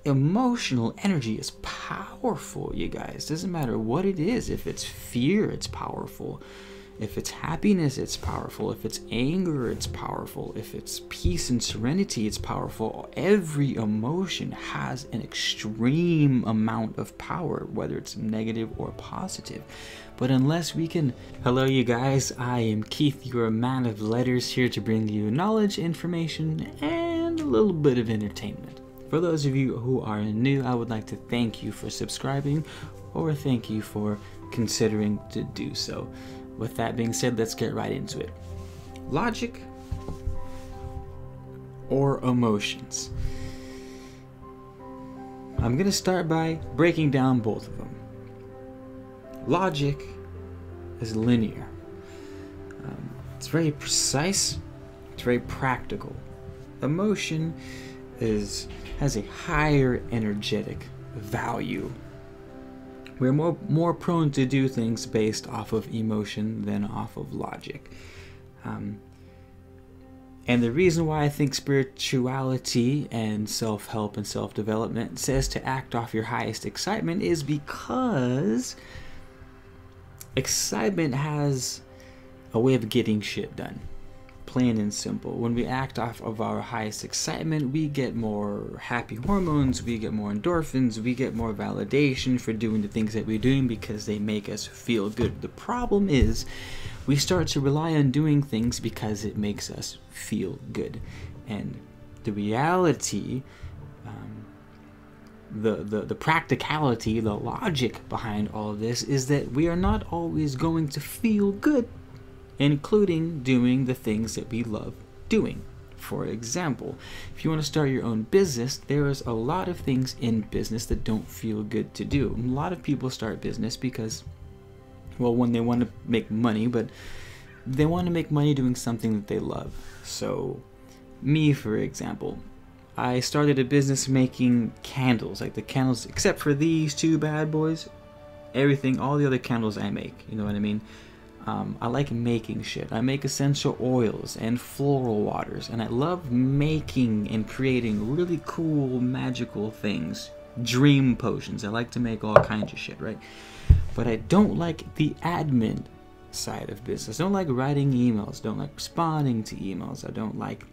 Emotional energy is powerful, you guys. Doesn't matter what it is. If it's fear, it's powerful. If it's happiness, it's powerful. If it's anger, it's powerful. If it's peace and serenity, it's powerful. Every emotion has an extreme amount of power, whether it's negative or positive. But unless we can... Hello, you guys. I am Keith, your man of letters, here to bring you knowledge, information, and a little bit of entertainment. For those of you who are new, I would like to thank you for subscribing, or thank you for considering to do so. With that being said, let's get right into it. Logic or emotions? I'm going to start by breaking down both of them. Logic is linear. It's very precise. It's very practical. Emotion has a higher energetic value. We're more prone to do things based off of emotion than off of logic. And the reason why I think spirituality and self-help and self-development says to act off your highest excitement is because excitement has a way of getting shit done. Plain and simple. When we act off of our highest excitement, we get more happy hormones, we get more endorphins, we get more validation for doing the things that we're doing because they make us feel good. The problem is we start to rely on doing things because it makes us feel good. And the reality, the practicality, the logic behind all of this is that we are not always going to feel good, including doing the things that we love doing. For example, if you want to start your own business, there is a lot of things in business that don't feel good to do. A lot of people start business because, well, when they want to make money, but they want to make money doing something that they love. So, me, for example, I started a business making candles, like the candles, except for these two bad boys, everything, all the other candles I make, you know what I mean? I like making shit. I make essential oils and floral waters, and I love making and creating really cool, magical things. Dream potions. I like to make all kinds of shit, right? But I don't like the admin side of business. I don't like writing emails. I don't like responding to emails. I don't like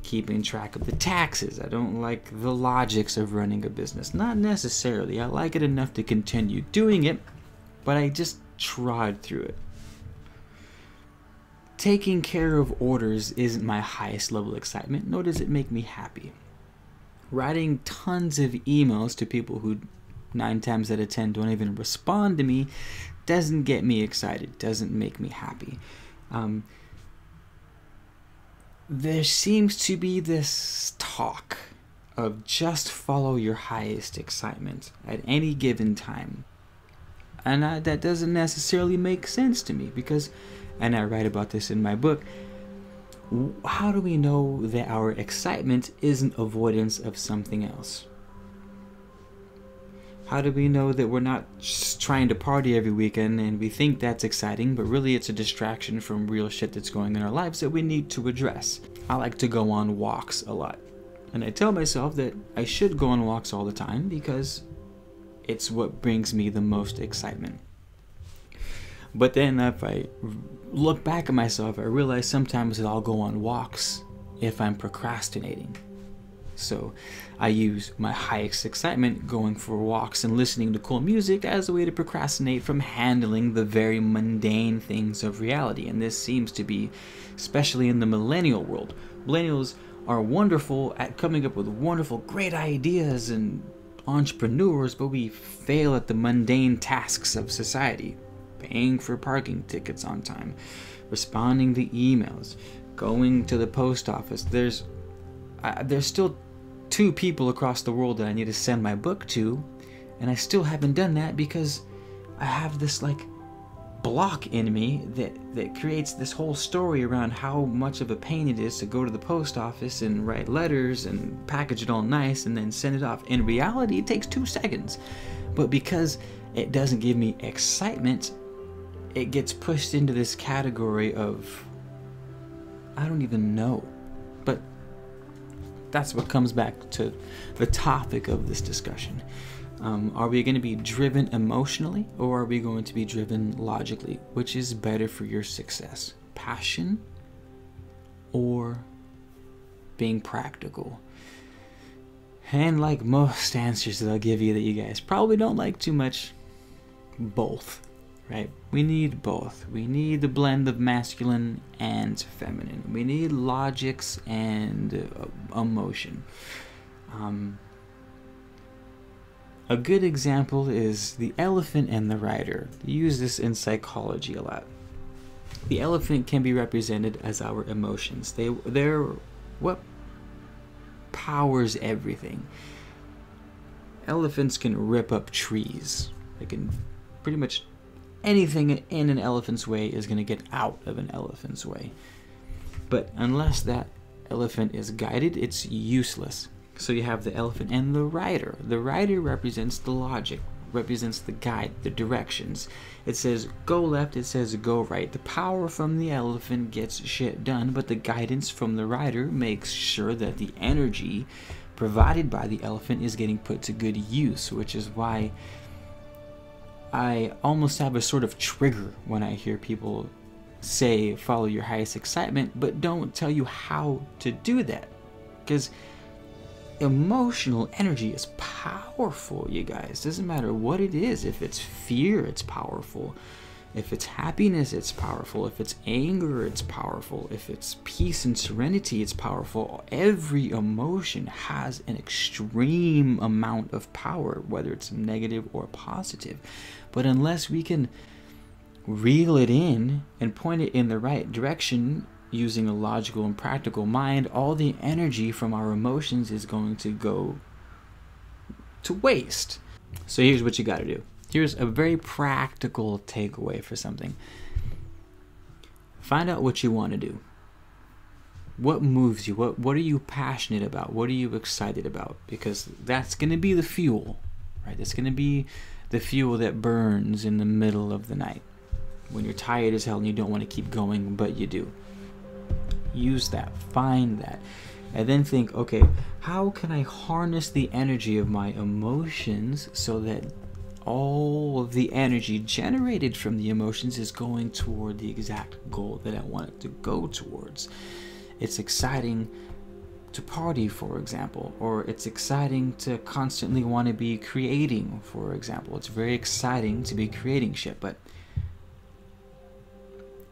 keeping track of the taxes. I don't like the logics of running a business. Not necessarily. I like it enough to continue doing it, but I just trod through it. Taking care of orders isn't my highest level of excitement, nor does it make me happy. Writing tons of emails to people who 9 times out of 10 don't even respond to me doesn't get me excited, doesn't make me happy. There seems to be this talk of just follow your highest excitement at any given time. And that doesn't necessarily make sense to me because, and I write about this in my book, how do we know that our excitement isn't avoidance of something else? How do we know that we're not just trying to party every weekend and we think that's exciting, but really it's a distraction from real shit that's going on in our lives that we need to address? I like to go on walks a lot. And I tell myself that I should go on walks all the time because it's what brings me the most excitement. But then if I look back at myself, I realize sometimes that I'll go on walks if I'm procrastinating. So I use my highest excitement going for walks and listening to cool music as a way to procrastinate from handling the very mundane things of reality. And this seems to be, especially in the millennial world. Millennials are wonderful at coming up with wonderful, great ideas and entrepreneurs, but we fail at the mundane tasks of society. Paying for parking tickets on time, responding to emails, going to the post office. There's still 2 people across the world that I need to send my book to, and I still haven't done that because I have this like block in me that creates this whole story around how much of a pain it is to go to the post office and write letters and package it all nice and then send it off. In reality, it takes 2 seconds, but because it doesn't give me excitement, it gets pushed into this category of, I don't even know, but that's what comes back to the topic of this discussion. Are we going to be driven emotionally, or are we going to be driven logically? Which is better for your success? Passion or being practical? And like most answers that I'll give you that you guys probably don't like too much, both, right? We need both. We need the blend of masculine and feminine. We need logics and emotion. A good example is the elephant and the rider. You use this in psychology a lot. The elephant can be represented as our emotions. They're what powers everything. Elephants can rip up trees. They can pretty much anything in an elephant's way is going to get out of an elephant's way. But unless that elephant is guided, it's useless. So you have the elephant and the rider. The rider represents the logic, represents the guide, the directions. It says go left, it says go right. The power from the elephant gets shit done, but the guidance from the rider makes sure that the energy provided by the elephant is getting put to good use, which is why I almost have a sort of trigger when I hear people say follow your highest excitement, but don't tell you how to do that. Because emotional energy is powerful, you guys. Doesn't matter what it is. If it's fear, it's powerful. If it's happiness, it's powerful. If it's anger, it's powerful. If it's peace and serenity, it's powerful. Every emotion has an extreme amount of power, whether it's negative or positive. But unless we can reel it in and point it in the right direction, using a logical and practical mind, all the energy from our emotions is going to go to waste. So here's what you got to do. Here's a very practical takeaway for something. Find out what you want to do. What moves you? What are you passionate about? What are you excited about? Because that's going to be the fuel, right? That's going to be the fuel that burns in the middle of the night when you're tired as hell and you don't want to keep going, but you do. Use that, find that, and then think, okay, how can I harness the energy of my emotions so that all of the energy generated from the emotions is going toward the exact goal that I want it to go towards? It's exciting to party, for example, or it's exciting to constantly want to be creating, for example. It's very exciting to be creating shit, but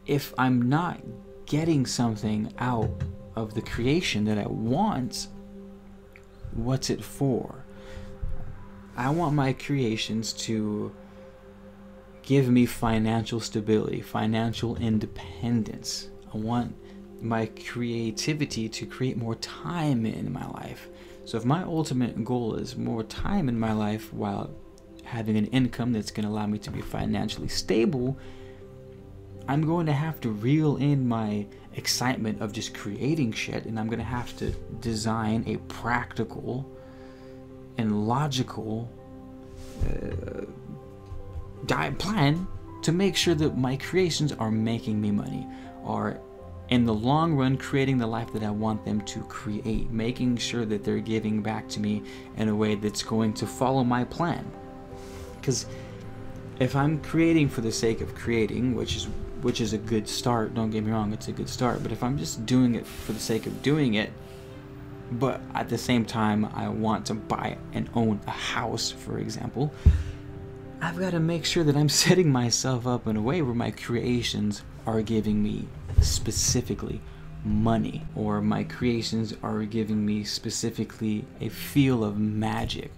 if I'm not getting something out of the creation that I want, what's it for? I want my creations to give me financial stability, financial independence. I want my creativity to create more time in my life. So if my ultimate goal is more time in my life while having an income that's going to allow me to be financially stable, I'm going to have to reel in my excitement of just creating shit, and I'm going to have to design a practical and logical diet plan to make sure that my creations are making me money, are in the long run creating the life that I want them to create, making sure that they're giving back to me in a way that's going to follow my plan. Because if I'm creating for the sake of creating, which is a good start, don't get me wrong, it's a good start, but if I'm just doing it for the sake of doing it, but at the same time I want to buy and own a house, for example, I've got to make sure that I'm setting myself up in a way where my creations are giving me specifically money, or my creations are giving me specifically a feel of magic.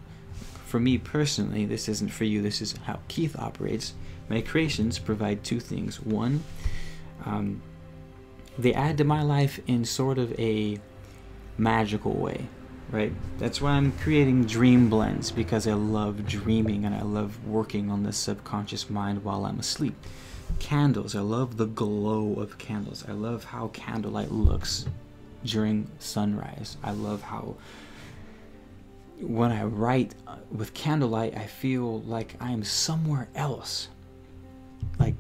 For me personally, this isn't for you, this is how Keith operates. My creations provide two things. One, they add to my life in sort of a magical way, right? That's why I'm creating dream blends, because I love dreaming and I love working on the subconscious mind while I'm asleep. Candles, I love the glow of candles. I love how candlelight looks during sunrise. I love how when I write with candlelight, I feel like I'm somewhere else. Like,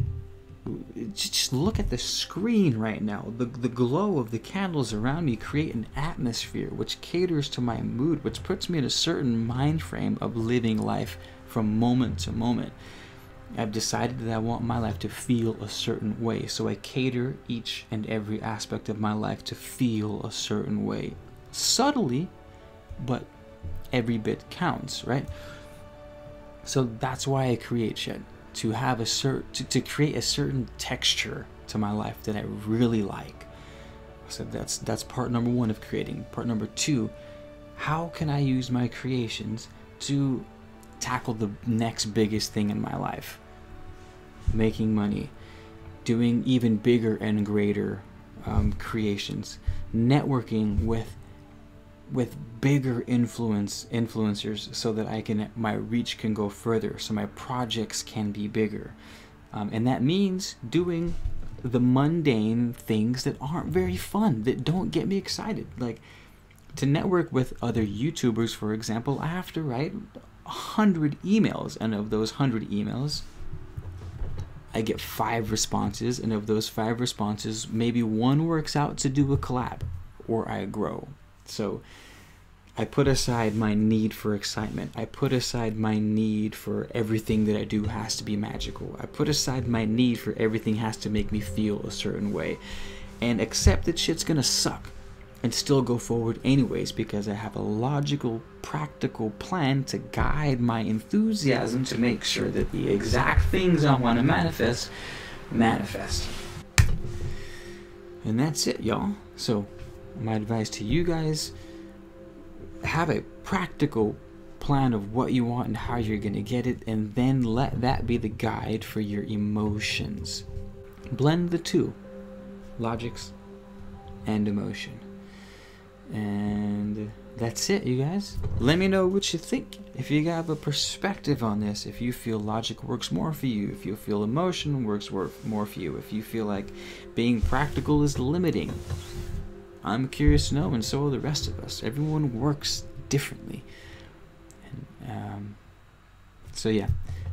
just look at the screen right now. The glow of the candles around me create an atmosphere which caters to my mood, which puts me in a certain mind frame of living life from moment to moment. I've decided that I want my life to feel a certain way, so I cater each and every aspect of my life to feel a certain way. Subtly, but every bit counts, right? So that's why I create shit, to have a to create a certain texture to my life that I really like. So that's part number one of creating. Part number two, how can I use my creations to tackle the next biggest thing in my life? Making money, doing even bigger and greater creations, networking with bigger influencers, so that my reach can go further, so my projects can be bigger, and that means doing the mundane things that aren't very fun, that don't get me excited. Like, to network with other YouTubers, for example, I have to write 100 emails, and of those 100 emails I get 5 responses, and of those 5 responses, maybe one works out to do a collab, or I grow. So I put aside my need for excitement. I put aside my need for everything that I do has to be magical. I put aside my need for everything has to make me feel a certain way, and accept that shit's gonna suck, and still go forward anyways, because I have a logical, practical plan to guide my enthusiasm to make sure that the exact things I want to manifest. And that's it, y'all. So my advice to you guys, have a practical plan of what you want and how you're going to get it, and then let that be the guide for your emotions. Blend the two, logics and emotion. And that's it, you guys. Let me know what you think. If you have a perspective on this, if you feel logic works more for you, if you feel emotion works more for you, if you feel like being practical is limiting, I'm curious to know, and so are the rest of us. Everyone works differently. And so yeah,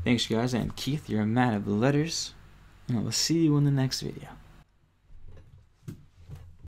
thanks guys. I'm Keith, you're a man of letters, and I'll see you in the next video.